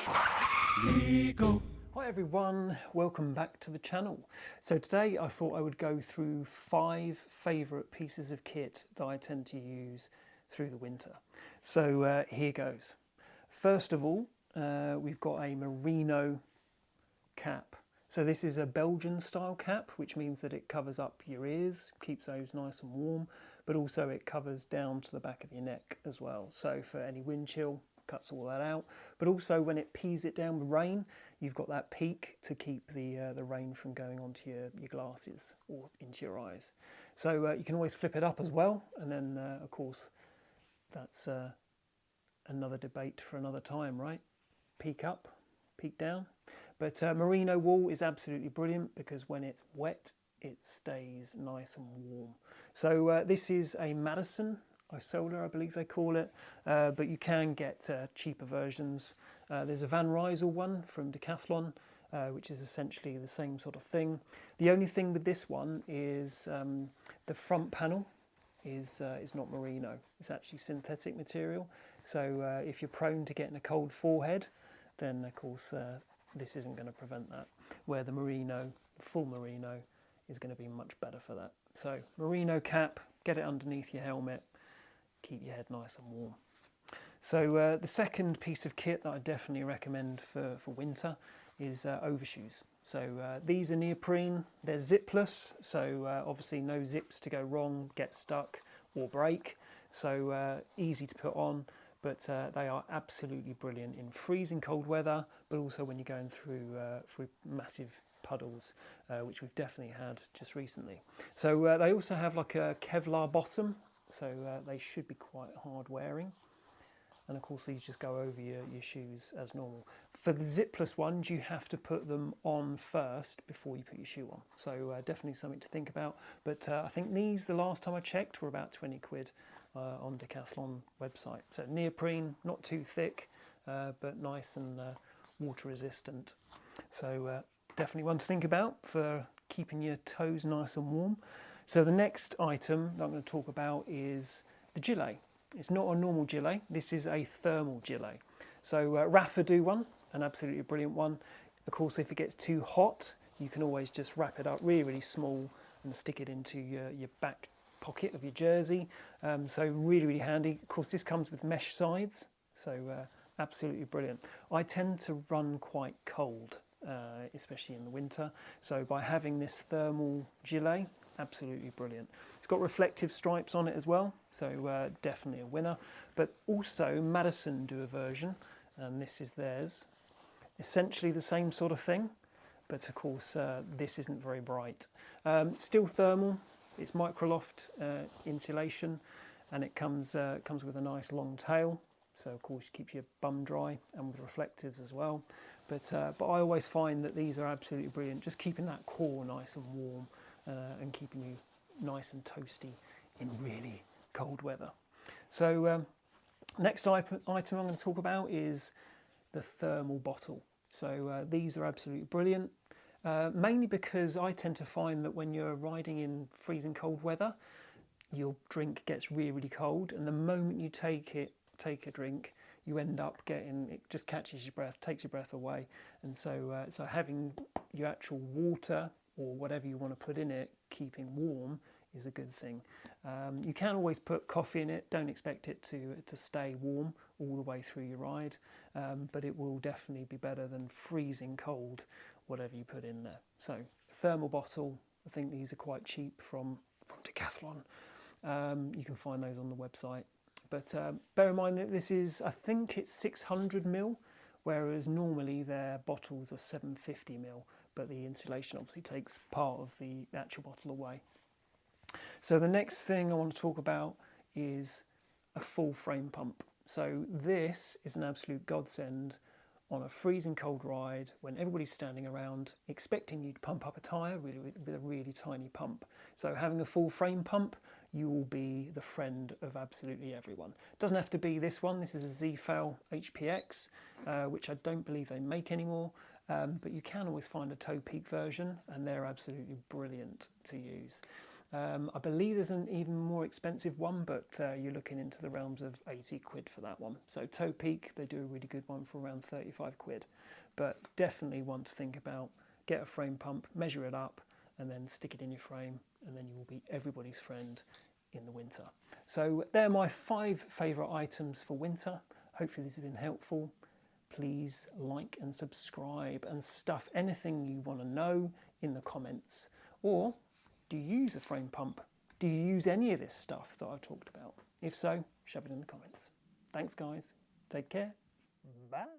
LeeGo. Hi everyone, welcome back to the channel. So today I thought I would go through 5 favourite pieces of kit that I tend to use through the winter. So here goes. First of all, we've got a merino cap. So this is a Belgian style cap, which means that it covers up your ears, keeps those nice and warm, but also it covers down to the back of your neck as well. So for any wind chill, cuts all that out. But also when it pees it down with rain, you've got that peak to keep the rain from going onto your glasses or into your eyes. So you can always flip it up as well, and then of course that's another debate for another time, right? Peak up, peak down. But merino wool is absolutely brilliant because when it's wet, it stays nice and warm. So this is a Madison Isola, I believe they call it, but you can get cheaper versions. There's a Van Rysel one from Decathlon, which is essentially the same sort of thing. The only thing with this one is the front panel is not merino. It's actually synthetic material. So if you're prone to getting a cold forehead, then of course this isn't going to prevent that, where the merino, full merino, is going to be much better for that. So merino cap, get it underneath your helmet, keep your head nice and warm. So the second piece of kit that I definitely recommend for winter is overshoes. So these are neoprene, they're zipless, so obviously no zips to go wrong, get stuck or break, so easy to put on. But they are absolutely brilliant in freezing cold weather, but also when you're going through massive puddles, which we've definitely had just recently. So they also have like a Kevlar bottom, so they should be quite hard wearing. And of course these just go over your shoes as normal. For the zipless ones, you have to put them on first before you put your shoe on. So definitely something to think about. But I think these, the last time I checked, were about 20 quid. On Decathlon website. So neoprene, not too thick, but nice and water resistant. So definitely one to think about for keeping your toes nice and warm. So the next item that I'm going to talk about is the gilet. It's not a normal gilet, this is a thermal gilet. So Rafa do one, an absolutely brilliant one. Of course, if it gets too hot, you can always just wrap it up really, really small and stick it into your back pocket of your jersey, so really, really handy. Of course, this comes with mesh sides, so absolutely brilliant. I tend to run quite cold, especially in the winter, so by having this thermal gilet, absolutely brilliant. It's got reflective stripes on it as well, so definitely a winner. But also Madison do a version, and this is theirs. Essentially the same sort of thing, but of course this isn't very bright. Still thermal. It's microloft insulation, and it comes with a nice long tail, so of course it keeps your bum dry, and with reflectives as well. But I always find that these are absolutely brilliant, just keeping that core nice and warm and keeping you nice and toasty in really cold weather. So next item I'm going to talk about is the thermal bottle. So these are absolutely brilliant. Mainly because I tend to find that when you're riding in freezing cold weather, your drink gets really, really cold, and the moment you take a drink, you end up getting, it just catches your breath, takes your breath away. And so so having your actual water or whatever you want to put in it keeping warm is a good thing. You can always put coffee in it, don't expect it to stay warm all the way through your ride, but it will definitely be better than freezing cold whatever you put in there. So thermal bottle, I think these are quite cheap from Decathlon. You can find those on the website. But bear in mind that this is, I think it's 600 ml, whereas normally their bottles are 750 ml, but the insulation obviously takes part of the actual bottle away. So the next thing I want to talk about is a full frame pump. So this is an absolute godsend on a freezing cold ride when everybody's standing around expecting you to pump up a tyre with a really tiny pump. So having a full frame pump, you will be the friend of absolutely everyone. It doesn't have to be this one. This is a Z-Fel HPX, which I don't believe they make anymore, but you can always find a toe peak version, and they're absolutely brilliant to use. I believe there's an even more expensive one, but you're looking into the realms of 80 quid for that one. So Toe Peak, they do a really good one for around 35 quid. But definitely want to think about, get a frame pump, measure it up, and then stick it in your frame, and then you will be everybody's friend in the winter. So they're my 5 favourite items for winter. Hopefully this has been helpful. Please like and subscribe and stuff anything you want to know in the comments. Or do you use a frame pump? Do you use any of this stuff that I've talked about? If so, shove it in the comments. Thanks guys. Take care. Bye.